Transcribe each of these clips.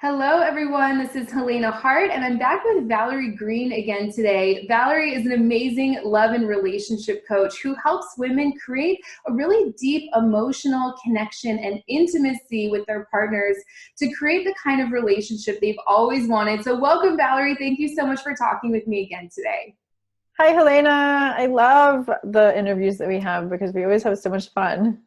Hello, everyone. This is Helena Hart, and I'm back with Valerie Greene again today. Valerie is an amazing love and relationship coach who helps women create a really deep emotional connection and intimacy with their partners to create the kind of relationship they've always wanted. So welcome, Valerie. Thank you so much for talking with me again today. Hi, Helena. I love the interviews that we have because we always have so much fun.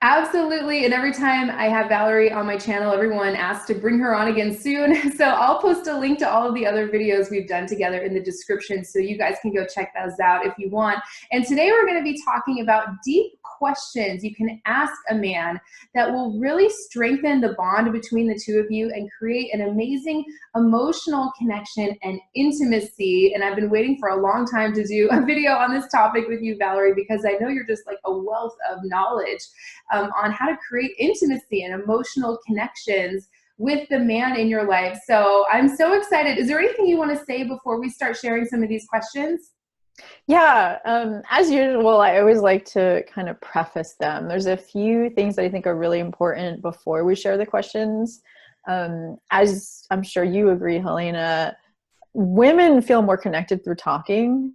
Absolutely. And every time I have Valerie on my channel, everyone asks to bring her on again soon. So I'll post a link to all of the other videos we've done together in the description so you guys can go check those out if you want. And today we're going to be talking about deep questions you can ask a man that will really strengthen the bond between the two of you and create an amazing emotional connection and intimacy. And I've been waiting for a long time to do a video on this topic with you, Valerie, because I know you're just like a wealth of knowledge on how to create intimacy and emotional connections with the man in your life. So I'm so excited. Is there anything you want to say before we start sharing some of these questions? Yeah, as usual, I always like to kind of preface them. There's a few things that I think are really important before we share the questions. As I'm sure you agree, Helena, women feel more connected through talking,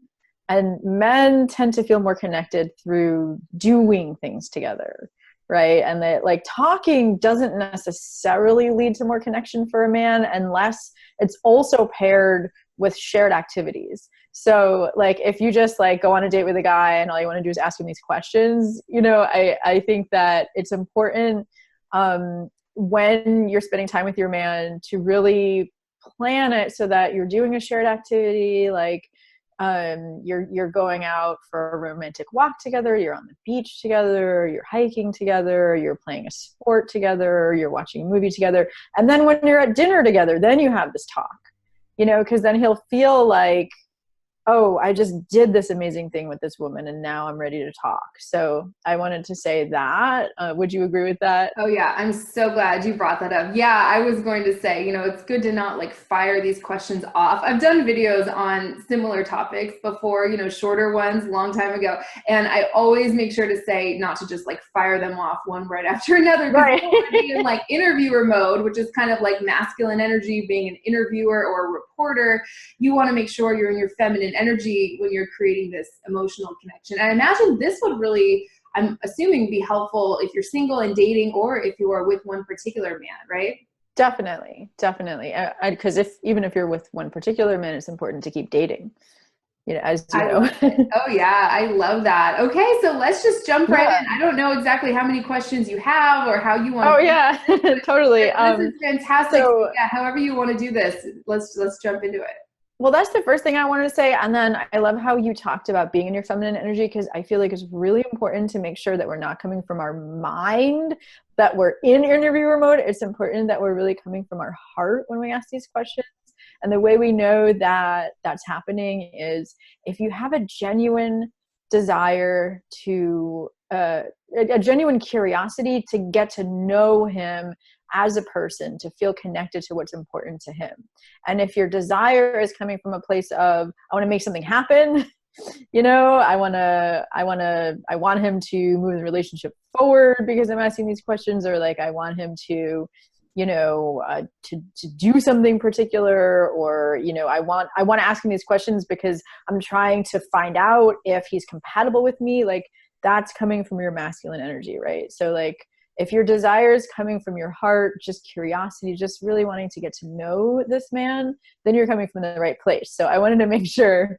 and men tend to feel more connected through doing things together. Right. And that like talking doesn't necessarily lead to more connection for a man unless it's also paired with shared activities. So like if you just like go on a date with a guy and all you want to do is ask him these questions, I think that it's important when you're spending time with your man to really plan it so that you're doing a shared activity, like you're going out for a romantic walk together, you're on the beach together, you're hiking together, you're playing a sport together, you're watching a movie together. And then when you're at dinner together, then you have this talk, because then he'll feel like, oh, I just did this amazing thing with this woman and now I'm ready to talk. So I wanted to say that. Would you agree with that? Oh yeah, I'm so glad you brought that up. Yeah, I was going to say, it's good to not like fire these questions off. I've done videos on similar topics before, shorter ones, long time ago. And I always make sure to say not to just like fire them off one right after another, because Right. you don't want to be in like interviewer mode, which is kind of like masculine energy, being an interviewer or a reporter. You want to make sure you're in your feminine energy when you're creating this emotional connection. And I imagine this would really, I'm assuming, be helpful if you're single and dating or if you are with one particular man, right? Definitely. Because even if you're with one particular man, it's important to keep dating, as you I know. love it. Oh yeah, I love that. Okay, so let's just jump right Yeah. in. I don't know exactly how many questions you have or how you want Oh to do yeah, this, totally. but this is fantastic. So So yeah, however you want to do this, let's jump into it. well, that's the first thing I wanted to say. And then I love how you talked about being in your feminine energy, because I feel like it's really important to make sure that we're not coming from our mind, that we're in interviewer mode. It's important that we're really coming from our heart when we ask these questions. And the way we know that that's happening is if you have a genuine desire to, a genuine curiosity to get to know him as a person, to feel connected to what's important to him. And if your desire is coming from a place of, I want to make something happen, I want him to move the relationship forward because I'm asking these questions, or like, I want him to, to do something particular, or, I want to ask him these questions because I'm trying to find out if he's compatible with me. Like that's coming from your masculine energy, right? So like, if your desire is coming from your heart, just curiosity, just really wanting to get to know this man, then you're coming from the right place. So I wanted to make sure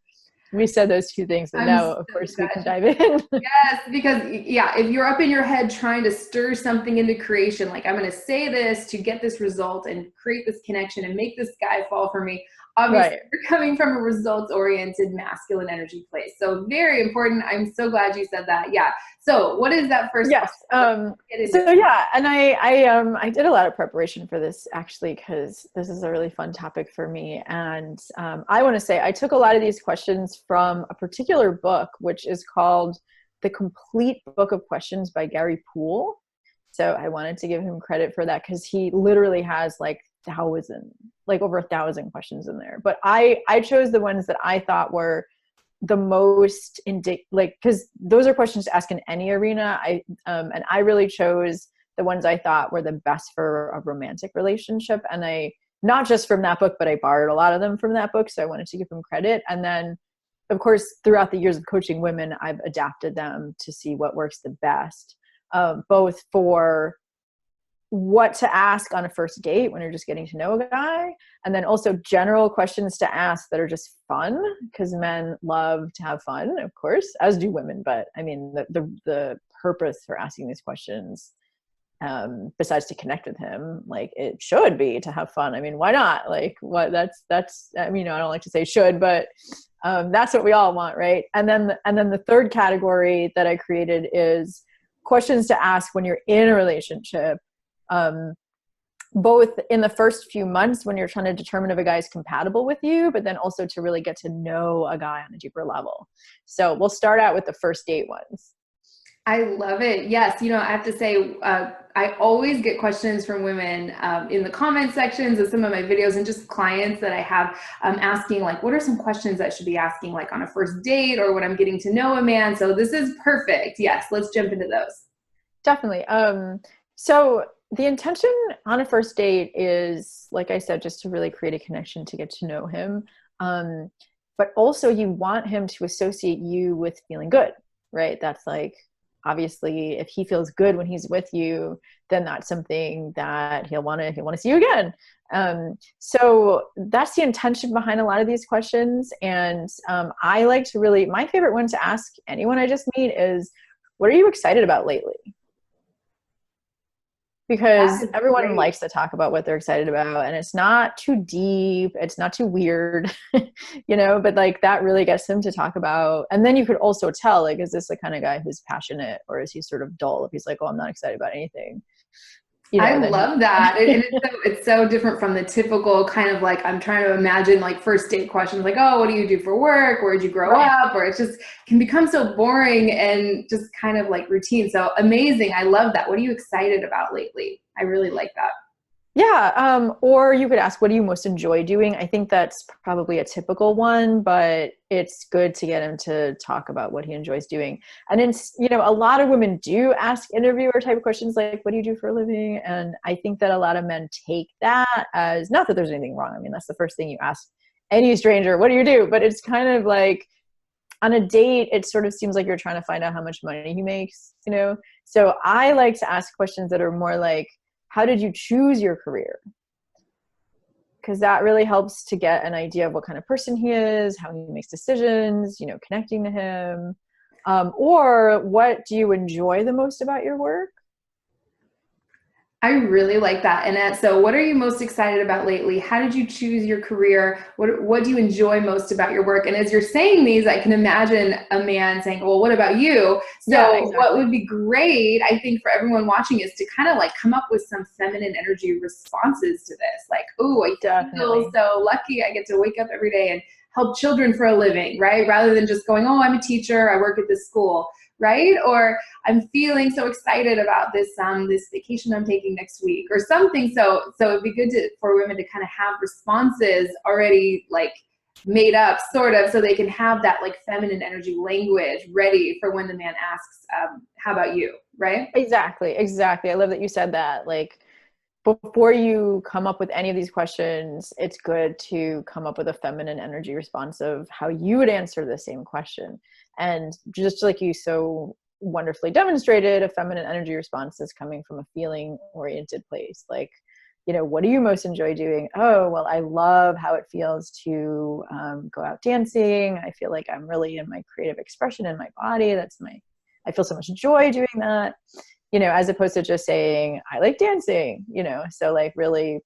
we said those two things, and I'm now, so of course, we can glad. dive in. Yes, because yeah, if you're up in your head trying to stir something into creation, like I'm going to say this to get this result and create this connection and make this guy fall for me, obviously Right. you're coming from a results-oriented masculine energy place. So very important. I'm so glad you said that. Yeah. So what is that first Yes. question? Let's get into So it. yeah, and I did a lot of preparation for this actually, because this is a really fun topic for me. And I want to say I took a lot of these questions from a particular book, which is called The Complete Book of Questions by Gary Poole. So I wanted to give him credit for that, because he literally has like over 1,000 questions in there. But I chose the ones that I thought were the most because those are questions to ask in any arena. And I really chose the ones I thought were the best for a romantic relationship. And I not just from that book, but I borrowed a lot of them from that book. So I wanted to give him credit. And then of course, throughout the years of coaching women, I've adapted them to see what works the best, both for what to ask on a first date when you're just getting to know a guy, and then also general questions to ask that are just fun, because men love to have fun, of course, as do women. But I mean, the purpose for asking these questions, besides to connect with him, like it should be to have fun. I mean, why not? Like what that's, I mean, I don't like to say should, but that's what we all want. Right. And then the third category that I created is questions to ask when you're in a relationship, both in the first few months when you're trying to determine if a guy is compatible with you, but then also to really get to know a guy on a deeper level. So we'll start out with the first date ones. I love it. Yes. You know, I have to say, I always get questions from women in the comment sections of some of my videos, and just clients that I have asking, like, what are some questions I should be asking, like on a first date or when I'm getting to know a man? So this is perfect. Yes. Let's jump into those. Definitely. So the intention on a first date is, like I said, just to really create a connection, to get to know him. But also you want him to associate you with feeling good, right? That's like, obviously, if he feels good when he's with you, then that's something that he'll want to see you again. So that's the intention behind a lot of these questions. And I like to really, my favorite one to ask anyone I just meet is, what are you excited about lately? Because everyone likes to talk about what they're excited about, and it's not too deep, it's not too weird, you know, but like that really gets them to talk about. And then you could also tell, like, is this the kind of guy who's passionate, or is he sort of dull if he's like, oh, I'm not excited about anything? You know, I love that. And it's so different from the typical kind of like, I'm trying to imagine like first date questions, like, oh, what do you do for work? Where'd you grow up? Or it's just can become so boring and just kind of like routine. So amazing. I love that. What are you excited about lately? I really like that. Yeah. Or you could ask, what do you most enjoy doing? I think that's probably a typical one, but it's good to get him to talk about what he enjoys doing. And it's, you know, a lot of women do ask interviewer type of questions like, what do you do for a living? And I think that a lot of men take that as, not that there's anything wrong. I mean, that's the first thing you ask any stranger, what do you do? But it's kind of like on a date, it sort of seems like you're trying to find out how much money he makes, you know? So I like to ask questions that are more like, how did you choose your career? Because that really helps to get an idea of what kind of person he is, how he makes decisions, you know, connecting to him. Or what do you enjoy the most about your work? I really like that. And so what are you most excited about lately? How did you choose your career? What do you enjoy most about your work? And as you're saying these, I can imagine a man saying, well, what about you? So yeah, exactly. What would be great, I think, for everyone watching is to kind of like come up with some feminine energy responses to this. Like, oh, I feel so lucky. I get to wake up every day and help children for a living, right? Rather than just going, oh, I'm a teacher, I work at this school. Right? Or I'm feeling so excited about this this vacation I'm taking next week or something. So it'd be good for women to kind of have responses already like made up sort of, so they can have that like feminine energy language ready for when the man asks, how about you? Right? Exactly. I love that you said that. Like, before you come up with any of these questions, it's good to come up with a feminine energy response of how you would answer the same question. And just like you so wonderfully demonstrated, a feminine energy response is coming from a feeling oriented place. Like, you know, what do you most enjoy doing? Oh, well, I love how it feels to go out dancing. I feel like I'm really in my creative expression in my body. I feel so much joy doing that. You know, as opposed to just saying, I like dancing, you know, so like really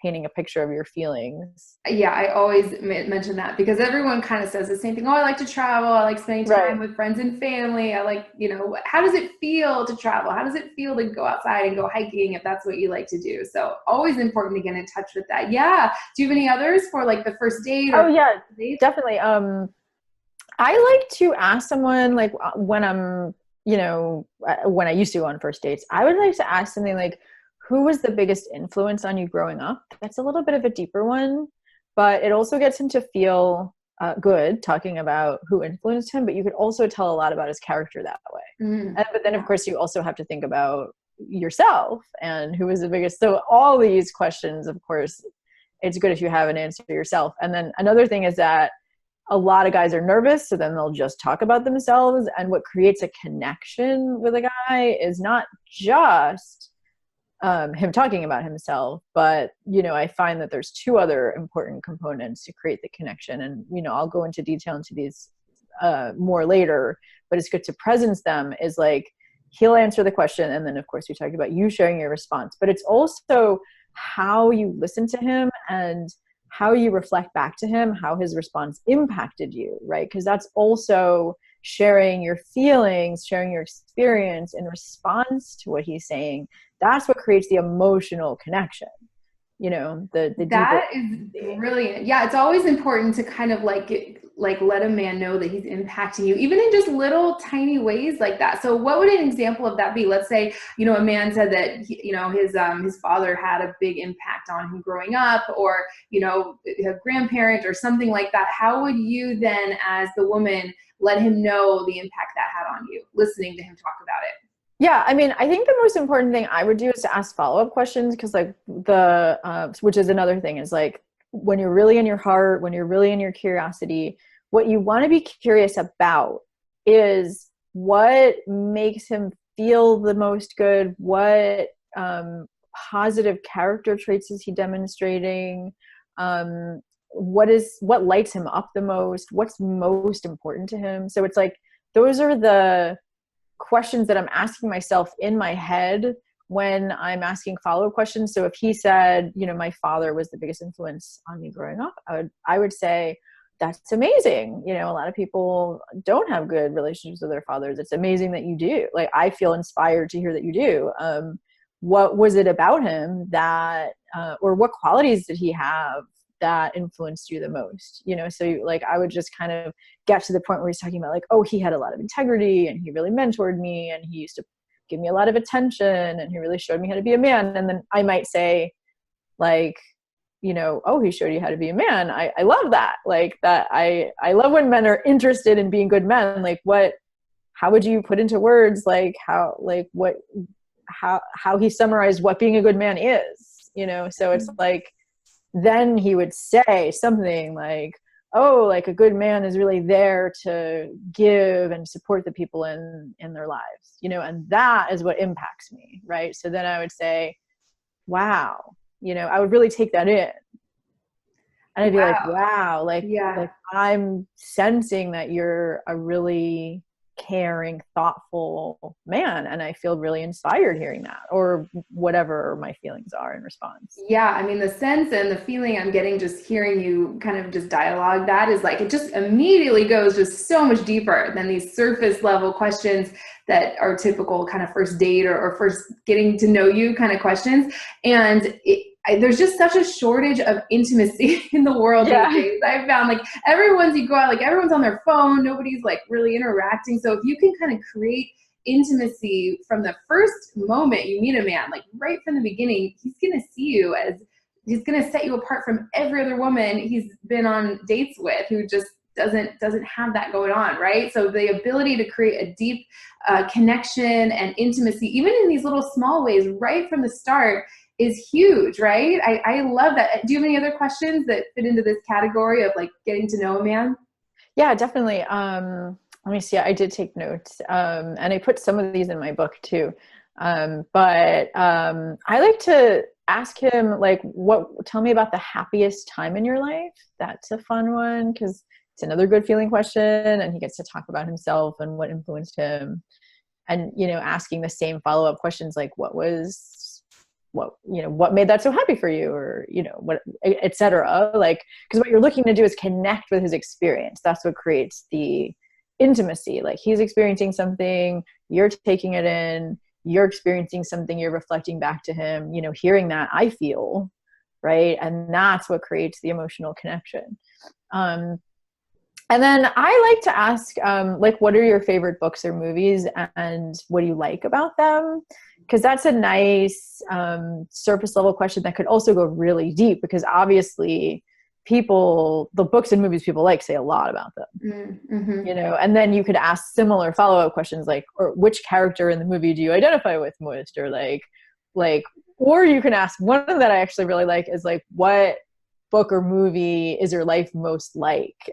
painting a picture of your feelings. Yeah, I always mention that because everyone kind of says the same thing. Oh, I like to travel. I like spending time with friends and family. I like, you know, how does it feel to travel? How does it feel to go outside and go hiking if that's what you like to do? So always important to get in touch with that. Yeah. Do you have any others for like the first date? Oh yeah, definitely. I like to ask someone like when I'm, you know, when I used to go on first dates, I would like to ask something like, who was the biggest influence on you growing up? That's a little bit of a deeper one, but it also gets him to feel good talking about who influenced him, but you could also tell a lot about his character that way. But then of course you also have to think about yourself and who was the biggest. So all these questions, of course, it's good if you have an answer yourself. And then another thing is that a lot of guys are nervous, so then they'll just talk about themselves. And what creates a connection with a guy is not just him talking about himself, but, you know, I find that there's two other important components to create the connection. And, you know, I'll go into detail into these more later, but it's good to presence them. Is like, he'll answer the question, and then of course we talked about you sharing your response, but it's also how you listen to him and how you reflect back to him, how his response impacted you, right? Because that's also sharing your feelings, sharing your experience in response to what he's saying. That's what creates the emotional connection. You know, the that is brilliant. Yeah, it's always important to kind of like let a man know that he's impacting you, even in just little tiny ways like that. So what would an example of that be? Let's say, you know, a man said that you know, his father had a big impact on him growing up, or, you know, a grandparent or something like that. How would you then, as the woman, let him know the impact that had on you, listening to him talk about it? Yeah, I mean, I think the most important thing I would do is to ask follow-up questions, because like which is another thing, is like, when you're really in your heart, when you're really in your curiosity, what you want to be curious about is what makes him feel the most good, what positive character traits is he demonstrating, what lights him up the most, what's most important to him. So it's like, those are the questions that I'm asking myself in my head when I'm asking follow-up questions. So if he said, you know, my father was the biggest influence on me growing up, I would say, that's amazing. You know, a lot of people don't have good relationships with their fathers. It's amazing that you do. Like, I feel inspired to hear that you do. What was it about him that, or what qualities did he have that influenced you the most? You know, so like, I would just kind of get to the point where he's talking about like, oh, he had a lot of integrity and he really mentored me and he used to give me a lot of attention and he really showed me how to be a man. And then I might say like, you know, oh, he showed you how to be a man. I love that. Like that. I love when men are interested in being good men. Like how would you put into words, like how he summarized what being a good man is, you know? So it's like, then he would say something like, oh, like a good man is really there to give and support the people in their lives, you know, and that is what impacts me, right? So then I would say, wow, you know, I would really take that in. And I'd be like, wow, like, yeah. like I'm sensing that you're a really caring, thoughtful man. And I feel really inspired hearing that, or whatever my feelings are in response. Yeah, I mean, the sense and the feeling I'm getting just hearing you kind of just dialogue that is like, it just immediately goes just so much deeper than these surface level questions that are typical kind of first date or first getting to know you kind of questions. And there's just such a shortage of intimacy in the world these days. I've found like once you go out, like everyone's on their phone, nobody's like really interacting. So if you can kind of create intimacy from the first moment you meet a man, like right from the beginning, he's going to see you as, he's going to set you apart from every other woman he's been on dates with who just doesn't have that going on, right? So the ability to create a deep connection and intimacy, even in these little small ways right from the start, is huge, right? I love that. Do you have any other questions that fit into this category of like getting to know a man? Yeah, definitely. Let me see. I did take notes, and I put some of these in my book too. But I like to ask him like, tell me about the happiest time in your life. That's a fun one, because it's another good feeling question, and he gets to talk about himself and what influenced him. And, you know, asking the same follow-up questions like, what made that so happy for you, or, you know, what, et cetera. Like, because what you're looking to do is connect with his experience. That's what creates the intimacy. Like, he's experiencing something, you're taking it in, you're experiencing something, you're reflecting back to him, you know, hearing that, I feel, right? And that's what creates the emotional connection. And then I like to ask, like, what are your favorite books or movies, and what do you like about them? Because that's a nice surface level question that could also go really deep, because obviously the books and movies people like say a lot about them, mm-hmm. you know, and then you could ask similar follow-up questions like, or which character in the movie do you identify with most, or like, or you can ask, one that I actually really like is like, what book or movie is your life most like?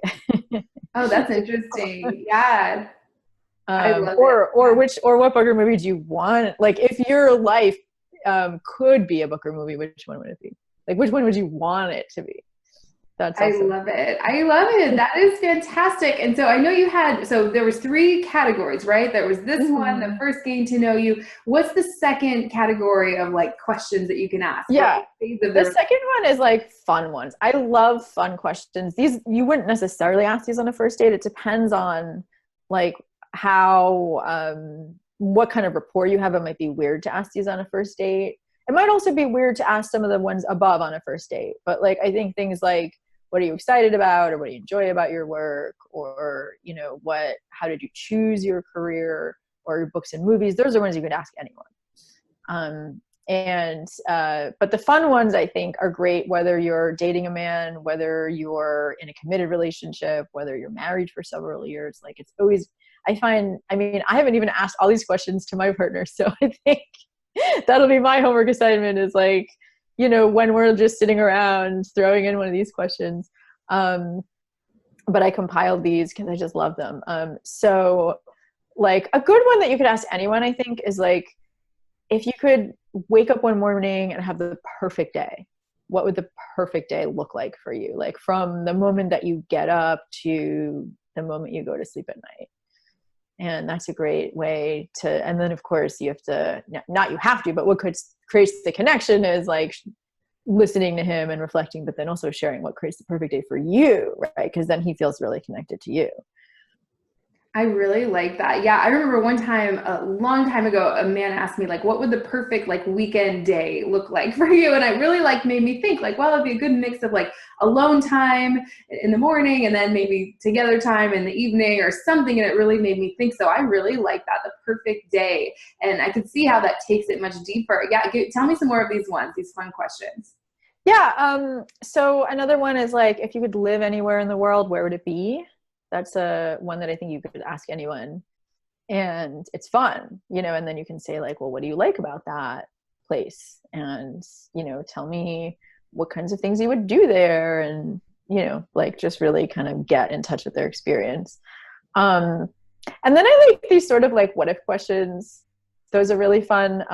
Oh, that's interesting. Yeah. I love it. Or what book or movie do you want? Like, if your life could be a book or movie, which one would it be? Like, which one would you want it to be? That's I also love it. I love it. That is fantastic. And so I know you had, so there was 3 categories, right? There was this one, the first getting to know you. What's the second category of like questions that you can ask? yeah. The second one is like fun ones. I love fun questions. These, you wouldn't necessarily ask these on a first date. It depends on like how, what kind of rapport you have. It might be weird to ask these on a first date. It might also be weird to ask some of the ones above on a first date. But like, I think things like, what are you excited about, or what do you enjoy about your work, or, you know, how did you choose your career, or your books and movies? Those are ones you could ask anyone. But the fun ones, I think, are great, whether you're dating a man, whether you're in a committed relationship, whether you're married for several years. Like, it's always, I haven't even asked all these questions to my partner. So I think that'll be my homework assignment, is like, you know, when we're just sitting around, throwing in one of these questions. But I compiled these because I just love them. So like, a good one that you could ask anyone, I think, is like, if you could wake up one morning and have the perfect day, what would the perfect day look like for you? Like, from the moment that you get up to the moment you go to sleep at night. And that's a great way to, and then of course you have to, not you have to, but what creates the connection is like listening to him and reflecting, but then also sharing what creates the perfect day for you, right? Because then he feels really connected to you. I really like that. Yeah, I remember one time, a long time ago, a man asked me like, what would the perfect like weekend day look like for you? And I really like made me think like, well, it'd be a good mix of like alone time in the morning and then maybe together time in the evening or something. And it really made me think. So I really like that, the perfect day. And I could see how that takes it much deeper. Yeah, tell me some more of these ones, these fun questions. Yeah. So another one is like, if you could live anywhere in the world, where would it be? That's one that I think you could ask anyone, and it's fun, you know, and then you can say like, well, what do you like about that place? And, you know, tell me what kinds of things you would do there. And, you know, like, just really kind of get in touch with their experience. And then I like these sort of like, what if questions. Those are really fun.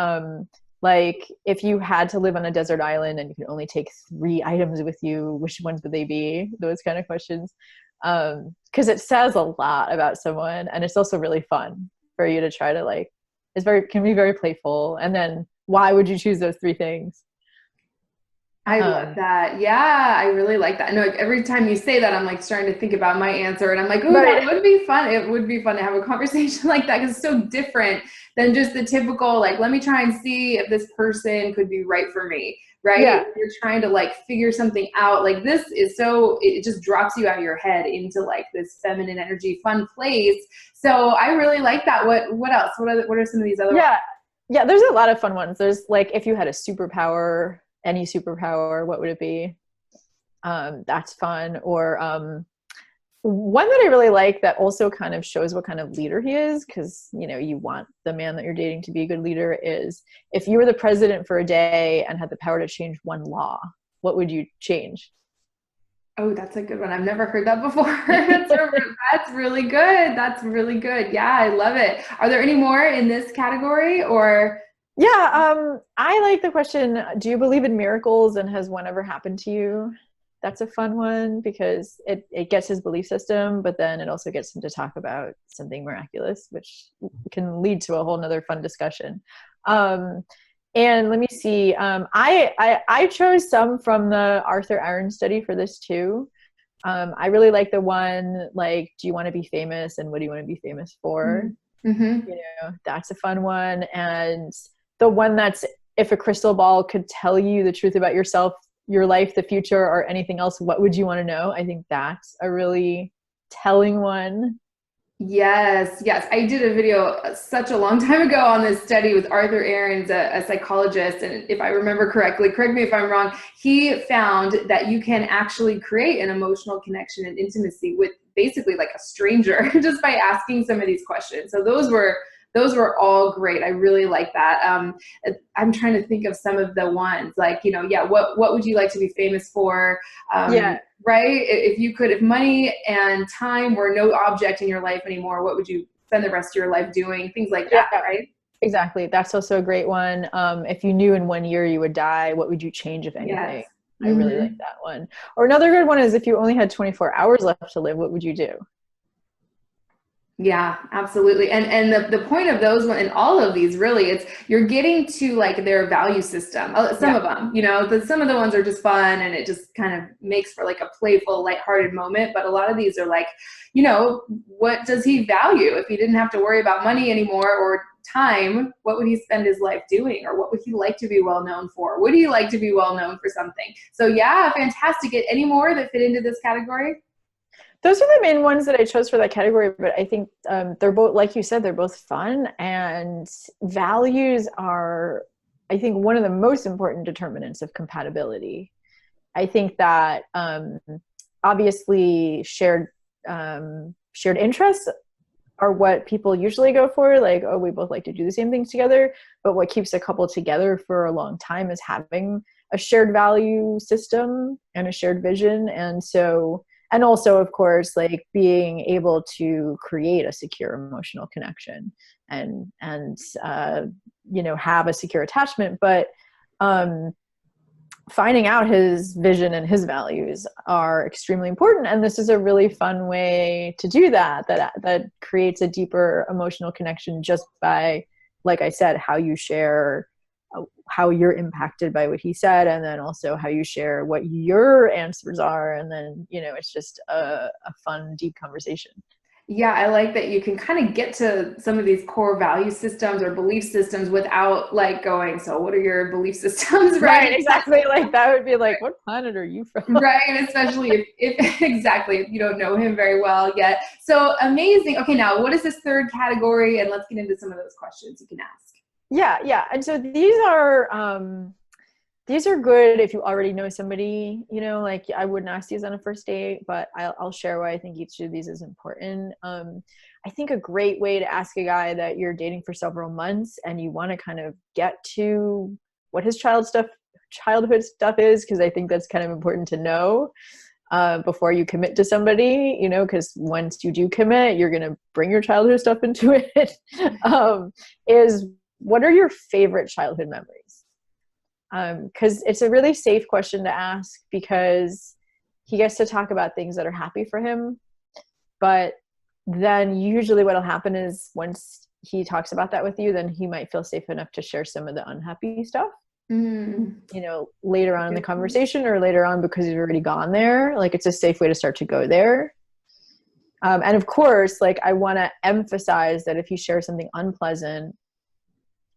Like, if you had to live on a desert island and you could only take 3 items with you, which ones would they be? Those kind of questions. Because it says a lot about someone, and it's also really fun for you to try to like, can be very playful. And then, why would you choose those 3 things? I love that. Yeah, I really like that. I know every time you say that, I'm like starting to think about my answer, and I'm like, oh, right. That would be fun. It would be fun to have a conversation like that, because it's so different than just the typical, like, let me try and see if this person could be right for me, right? Yeah. You're trying to like figure something out. Like, this is so, it just drops you out of your head into like this feminine energy, fun place. So I really like that. What else? What are some of these other ones? Yeah, there's a lot of fun ones. There's like, if you had a superpower, any superpower, what would it be? That's fun. Or one that I really like that also kind of shows what kind of leader he is, because, you know, you want the man that you're dating to be a good leader, is if you were the president for a day and had the power to change one law, what would you change? Oh, that's a good one. I've never heard that before. That's really good. That's really good. Yeah, I love it. Are there any more in this category, or? Yeah, I like the question, do you believe in miracles, and has one ever happened to you? That's a fun one, because it gets his belief system, but then it also gets him to talk about something miraculous, which can lead to a whole nother fun discussion. And let me see, I chose some from the Arthur Aaron study for this too. I really like the one, like, do you want to be famous, and what do you want to be famous for? Mm-hmm. You know, that's a fun one. And the one that's, if a crystal ball could tell you the truth about yourself, your life, the future, or anything else, what would you want to know? I think that's a really telling one. Yes, yes. I did a video such a long time ago on this study with Arthur Aaron's a psychologist. And if I remember correctly, correct me if I'm wrong, he found that you can actually create an emotional connection and intimacy with basically like a stranger just by asking some of these questions. So those were those were all great. I really like that. I'm trying to think of some of the ones like, yeah, what would you like to be famous for? Yeah. Right? If money and time were no object in your life anymore, what would you spend the rest of your life doing? Things like that, right? Exactly. That's also a great one. If you knew in 1 year you would die, what would you change, if anything? Yes. I really like that one. Or another good one is, if you only had 24 hours left to live, what would you do? Yeah, absolutely. And the point of those and all of these really, it's you're getting to like their value system. Some of them, some of the ones are just fun and it just kind of makes for like a playful, lighthearted moment. But a lot of these are like, what does he value? If he didn't have to worry about money anymore or time, what would he spend his life doing? Or what would he like to be well known for? Would he like to be well known for something? So yeah, fantastic. Any more that fit into this category? Those are the main ones that I chose for that category, but I think they're both, like you said, they're both fun, and values are, I think, one of the most important determinants of compatibility. I think that obviously shared interests are what people usually go for, like, oh, we both like to do the same things together. But what keeps a couple together for a long time is having a shared value system and a shared vision. And also, of course, like being able to create a secure emotional connection and have a secure attachment. But finding out his vision and his values are extremely important. And this is a really fun way to do that creates a deeper emotional connection just by, like I said, how you share how you're impacted by what he said, and then also how you share what your answers are. And then, it's just a fun, deep conversation. Yeah, I like that you can kind of get to some of these core value systems or belief systems without like going, so what are your belief systems, right? Right, exactly. Like that would be like, what planet are you from? Right, especially if exactly, if you don't know him very well yet. So amazing. Okay, now what is this third category? And let's get into some of those questions you can ask. Yeah. And so these are good if you already know somebody, like I wouldn't ask these on a first date, but I'll share why I think each of these is important. I think a great way to ask a guy that you're dating for several months and you want to kind of get to what his childhood stuff is, because I think that's kind of important to know before you commit to somebody, because once you do commit, you're going to bring your childhood stuff into it. Is what are your favorite childhood memories? Because it's a really safe question to ask, because he gets to talk about things that are happy for him. But then usually what'll happen is once he talks about that with you, then he might feel safe enough to share some of the unhappy stuff, later on in the conversation, or later on because he's already gone there. Like it's a safe way to start to go there. And of course, like I want to emphasize that if he shares something unpleasant,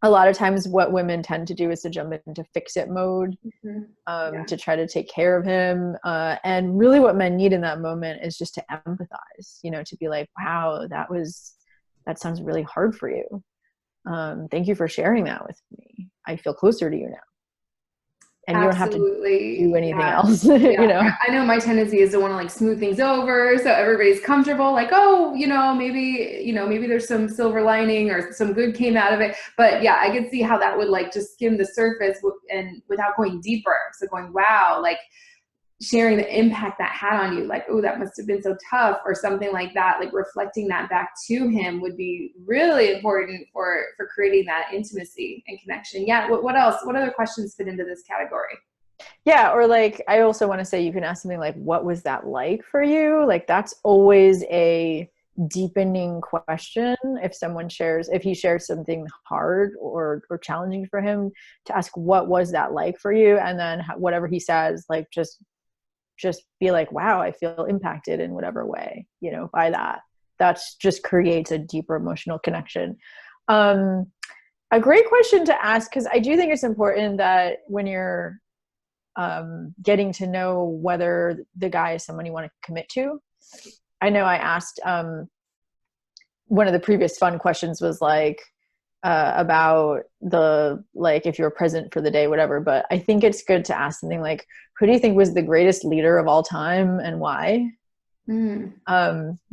a lot of times what women tend to do is to jump into fix-it mode, to try to take care of him. And really what men need in that moment is just to empathize, to be like, wow, that sounds really hard for you. Thank you for sharing that with me. I feel closer to you now. And Absolutely. You don't have to do anything else. I know my tendency is to want to like smooth things over so everybody's comfortable, like, oh, maybe there's some silver lining or some good came out of it. But yeah, I could see how that would like just skim the surface and without going deeper. So going, wow, like sharing the impact that had on you, like, oh, that must have been so tough or something like that, like reflecting that back to him would be really important for creating that intimacy and connection. Yeah. What else? What other questions fit into this category? Yeah. Or like, I also want to say you can ask something like, what was that like for you? Like that's always a deepening question. If he shares something hard or challenging for him, to ask, what was that like for you? And then whatever he says, like just be like, wow, I feel impacted in whatever way, by that. That just creates a deeper emotional connection. A great question to ask, because I do think it's important that when you're getting to know whether the guy is someone you want to commit to. I know I asked, one of the previous fun questions was like, about if you're present for the day, whatever. But I think it's good to ask something like, who do you think was the greatest leader of all time and why?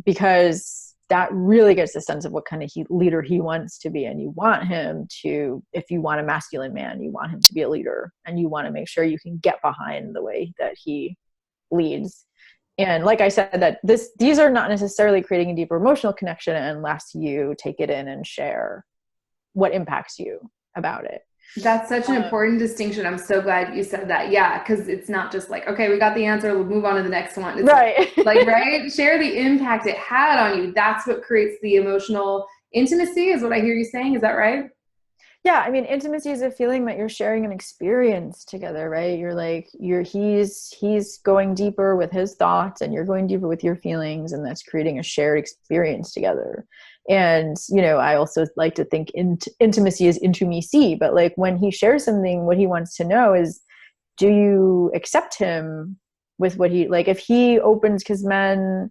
Because that really gets the sense of what kind of leader he wants to be. And you want him to, if you want a masculine man, you want him to be a leader, and you want to make sure you can get behind the way that he leads. And like I said, that these are not necessarily creating a deeper emotional connection unless you take it in and share what impacts you about it. That's such an important distinction. I'm so glad you said that. Yeah, because it's not just like, okay, we got the answer, we'll move on to the next one. It's right. like, right? Share the impact it had on you. That's what creates the emotional intimacy, is what I hear you saying. Is that right? Yeah, I mean, intimacy is a feeling that you're sharing an experience together, right? You're like, he's going deeper with his thoughts, and you're going deeper with your feelings, and that's creating a shared experience together. And, you know, I also like to think intimacy is intimacy, but like when he shares something, what he wants to know is, do you accept him with what he, like if he opens, because men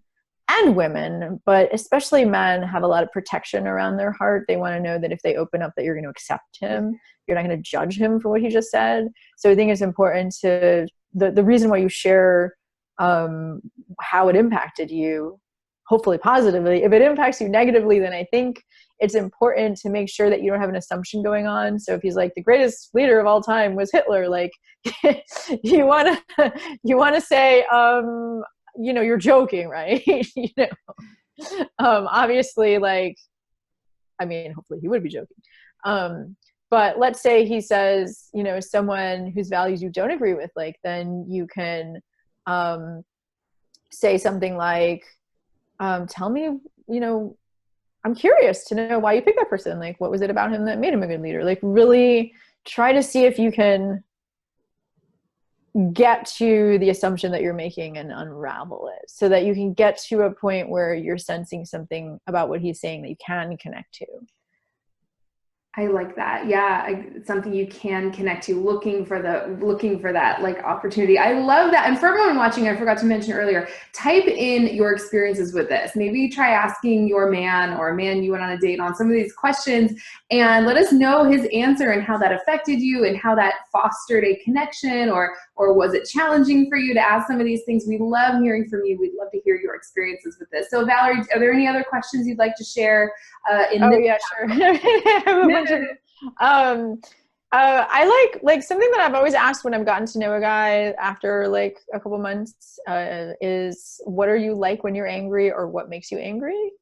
and women, but especially men, have a lot of protection around their heart. They want to know that if they open up, that you're going to accept him. You're not going to judge him for what he just said. So I think it's important to, the reason why you share how it impacted you, hopefully positively. If it impacts you negatively, then I think it's important to make sure that you don't have an assumption going on. So if he's like, the greatest leader of all time was Hitler, like you want to say, you know, you're joking, right? You know, obviously, like, I mean, hopefully he would be joking. But let's say he says, you know, someone whose values you don't agree with, like, then you can say something like, tell me, you know, I'm curious to know why you picked that person. Like, what was it about him that made him a good leader? Like, really try to see if you can get to the assumption that you're making and unravel it, so that you can get to a point where you're sensing something about what he's saying that you can connect to. I like that. Yeah, it's something you can connect to, looking for that like opportunity. I love that. And for everyone watching, I forgot to mention earlier, type in your experiences with this. Maybe try asking your man or a man you went on a date on some of these questions, and let us know his answer and how that affected you and how that fostered a connection, or was it challenging for you to ask some of these things? We love hearing from you. We'd love to hear your experiences with this. So Valerie, are there any other questions you'd like to share? Yeah, sure. I have a bunch of, I like something that I've always asked when I've gotten to know a guy after like a couple months, is, what are you like when you're angry, or what makes you angry?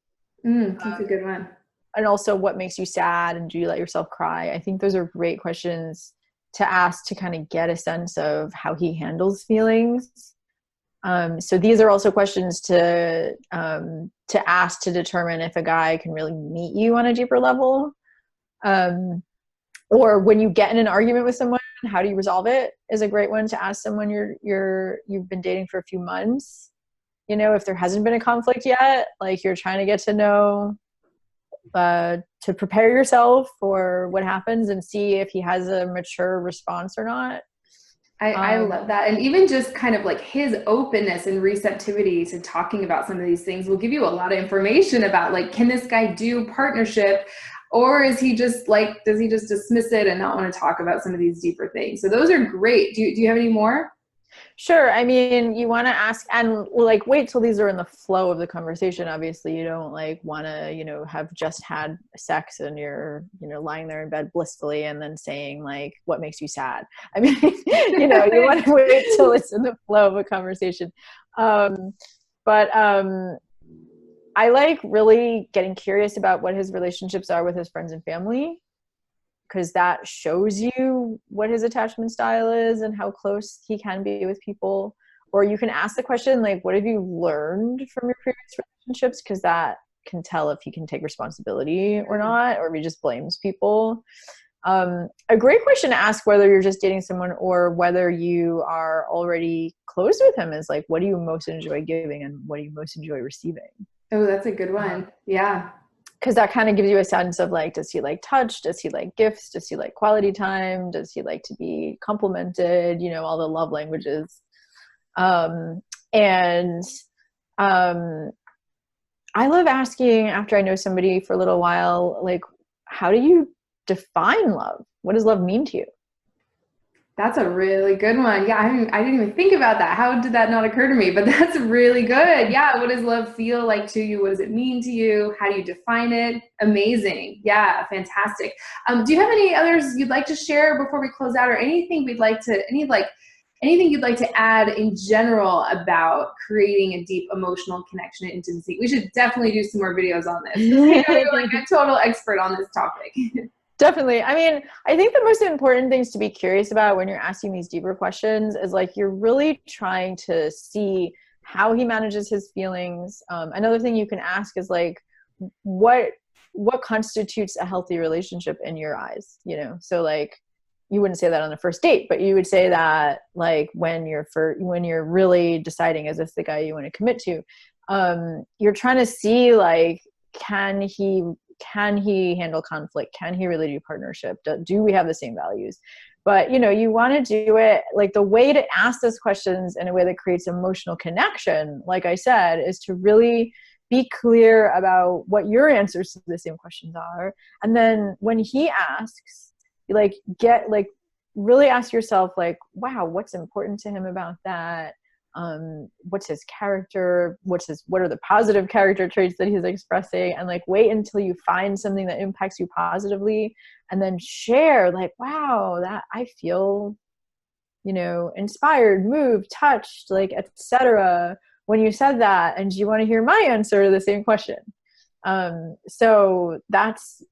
That's a good one. And also, what makes you sad, and do you let yourself cry? I think those are great questions to ask to kind of get a sense of how he handles feelings. So these are also questions to ask to determine if a guy can really meet you on a deeper level. Or when you get in an argument with someone, how do you resolve it, is a great one to ask someone you've been dating for a few months. You know, if there hasn't been a conflict yet, like you're trying to get to know, to prepare yourself for what happens, and see if he has a mature response or not. I love that. And even just kind of like his openness and receptivity to talking about some of these things will give you a lot of information about, like, can this guy do partnership, or is he just like, does he just dismiss it and not want to talk about some of these deeper things? So those are great. Do you have any more? Sure. I mean, you want to ask, and like, wait till these are in the flow of the conversation. Obviously, you don't like want to, you know, have just had sex and you're, you know, lying there in bed blissfully and then saying like, what makes you sad? I mean, you know, you want to wait till it's in the flow of a conversation. But I like really getting curious about what his relationships are with his friends and family, because that shows you what his attachment style is and how close he can be with people. Or you can ask the question, like, what have you learned from your previous relationships? Because that can tell if he can take responsibility or not, or if he just blames people. A great question to ask, whether you're just dating someone or whether you are already close with him, is like, what do you most enjoy giving and what do you most enjoy receiving? Oh, that's a good one. Yeah. Because that kind of gives you a sense of like, does he like touch? Does he like gifts? Does he like quality time? Does he like to be complimented? You know, all the love languages. I love asking, after I know somebody for a little while, like, how do you define love? What does love mean to you? That's a really good one. Yeah, I didn't even think about that. How did that not occur to me? But that's really good. Yeah, what does love feel like to you? What does it mean to you? How do you define it? Amazing. Yeah, fantastic. Do you have any others you'd like to share before we close out, or anything we'd like to, anything you'd like to add in general about creating a deep emotional connection and intimacy? We should definitely do some more videos on this, because I know you're like a total expert on this topic. Definitely. I mean, I think the most important things to be curious about when you're asking these deeper questions is like you're really trying to see how he manages his feelings. Another thing you can ask is like, what constitutes a healthy relationship in your eyes? You know, so like you wouldn't say that on the first date, but you would say that like when you're really deciding, is this the guy you want to commit to? You're trying to see like, can he handle conflict? Can he really do partnership? Do we have the same values? But, you know, you want to do it like the way to ask those questions in a way that creates emotional connection, like I said, is to really be clear about what your answers to the same questions are. And then when he asks, like, really ask yourself, like, wow, what's important to him about that? What's his character? What are the positive character traits that he's expressing? And like, wait until you find something that impacts you positively, and then share like, wow, that I feel, you know, inspired, moved, touched, like, etc. when you said that. And do you want to hear my answer to the same question? So that's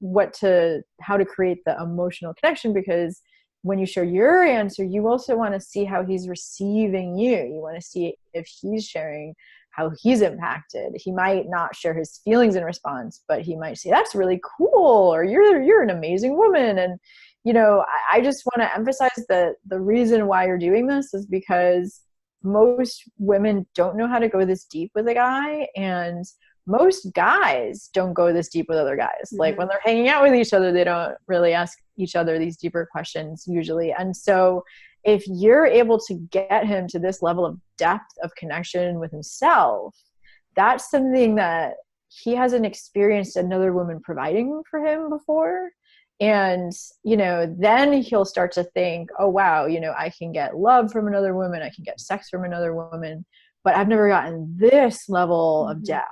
how to create the emotional connection, because when you share your answer, you also want to see how he's receiving you. You want to see if he's sharing how he's impacted. He might not share his feelings in response, but he might say, that's really cool, or you're an amazing woman. And, you know, I just want to emphasize that the reason why you're doing this is because most women don't know how to go this deep with a guy, and most guys don't go this deep with other guys. Mm-hmm. Like when they're hanging out with each other, they don't really ask each other these deeper questions usually. And so if you're able to get him to this level of depth of connection with himself, that's something that he hasn't experienced another woman providing for him before. And, you know, then he'll start to think, oh, wow, you know, I can get love from another woman. I can get sex from another woman, but I've never gotten this level of depth.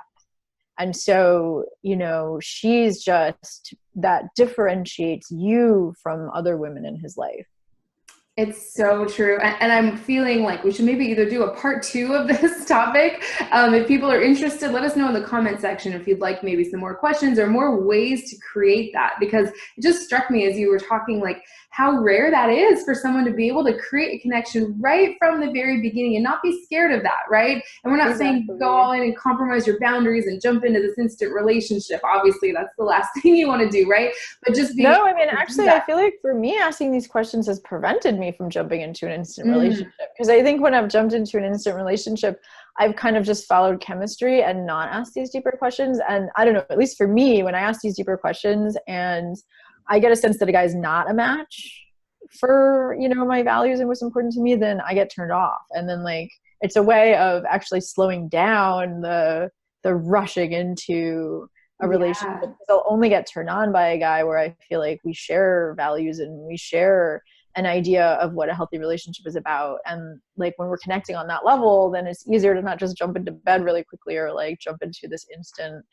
And so, you know, she's just, that differentiates you from other women in his life. It's so true. And I'm feeling like we should maybe either do a part 2 of this topic. If people are interested, let us know in the comment section if you'd like maybe some more questions or more ways to create that, because it just struck me as you were talking, like how rare that is for someone to be able to create a connection right from the very beginning and not be scared of that, right? And we're not saying go all in and compromise your boundaries and jump into this instant relationship. Obviously, that's the last thing you want to do, right? But just be no, I mean, actually, I feel like for me, asking these questions has prevented me from jumping into an instant relationship. Because I think when I've jumped into an instant relationship, I've kind of just followed chemistry and not asked these deeper questions. And I don't know, at least for me, when I ask these deeper questions and I get a sense that a guy's not a match for, you know, my values and what's important to me, then I get turned off. And then like, it's a way of actually slowing down the rushing into a relationship. Because I'll only get turned on by a guy where I feel like we share values and we share an idea of what a healthy relationship is about. And like when we're connecting on that level, then it's easier to not just jump into bed really quickly or like jump into this instant,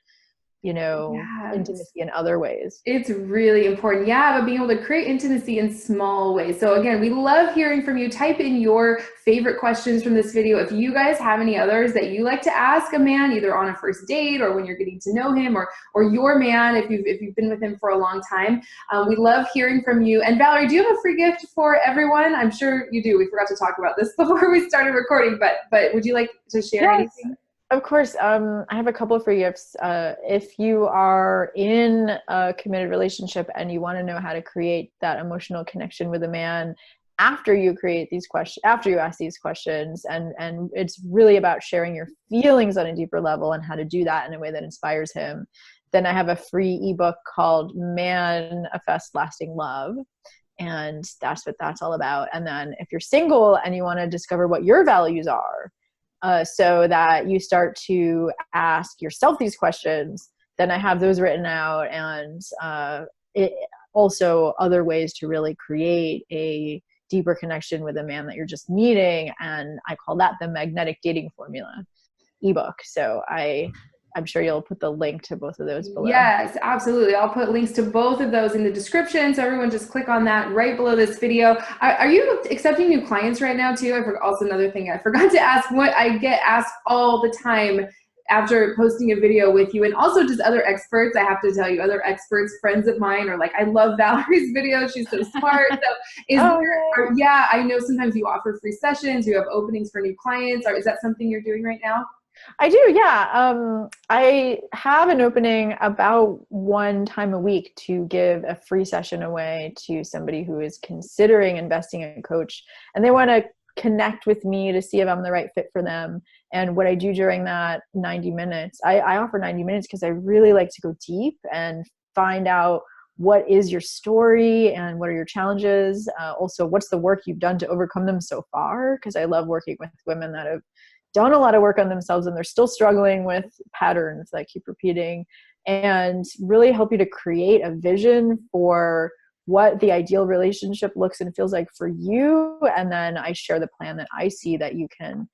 you know, intimacy in other ways. It's really important. Yeah, but being able to create intimacy in small ways. So again, we love hearing from you. Type in your favorite questions from this video. If you guys have any others that you like to ask a man, either on a first date or when you're getting to know him, or your man, if you've been with him for a long time, we love hearing from you. And Valerie, do you have a free gift for everyone? I'm sure you do. We forgot to talk about this before we started recording, but would you like to share anything? Of course. I have a couple of free gifts. If you are in a committed relationship and you want to know how to create that emotional connection with a man after you create these questions, after you ask these questions, and it's really about sharing your feelings on a deeper level and how to do that in a way that inspires him, then I have a free ebook called Manifest Lasting Love. And that's what that's all about. And then if you're single and you want to discover what your values are, so that you start to ask yourself these questions, then I have those written out, and also other ways to really create a deeper connection with a man that you're just meeting. And I call that the magnetic dating formula ebook. So I'm sure you'll put the link to both of those below. Yes, absolutely. I'll put links to both of those in the description. So everyone just click on that right below this video. Are you accepting new clients right now too? Also another thing I forgot to ask, what I get asked all the time after posting a video with you, and also just other experts. I have to tell you, other experts, friends of mine are like, I love Valerie's videos. She's so smart. So yeah, I know sometimes you offer free sessions, you have openings for new clients. Is that something you're doing right now? I do, yeah. I have an opening about one time a week to give a free session away to somebody who is considering investing in a coach, and they want to connect with me to see if I'm the right fit for them. And what I do during that 90 minutes, I offer 90 minutes because I really like to go deep and find out what is your story and what are your challenges. Also, what's the work you've done to overcome them so far? Because I love working with women that have done a lot of work on themselves and they're still struggling with patterns that keep repeating, and really help you to create a vision for what the ideal relationship looks and feels like for you. And then I share the plan that I see that you can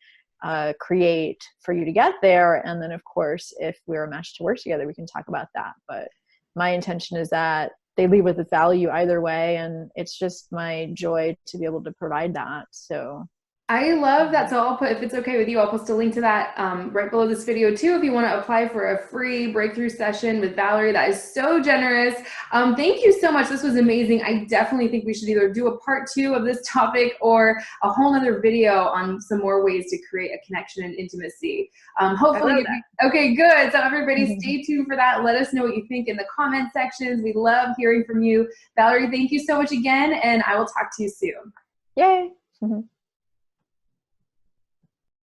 create for you to get there. And then of course, if we're a match to work together, we can talk about that. But my intention is that they leave with value either way. And it's just my joy to be able to provide that. So I love that. So I'll put, if it's okay with you, I'll post a link to that right below this video too, if you want to apply for a free breakthrough session with Valerie. That is so generous. Thank you so much. This was amazing. I definitely think we should either do a part 2 of this topic or a whole other video on some more ways to create a connection and intimacy. Hopefully, okay, good. So everybody stay tuned for that. Let us know what you think in the comment sections. We love hearing from you. Valerie, thank you so much again, and I will talk to you soon. Yay.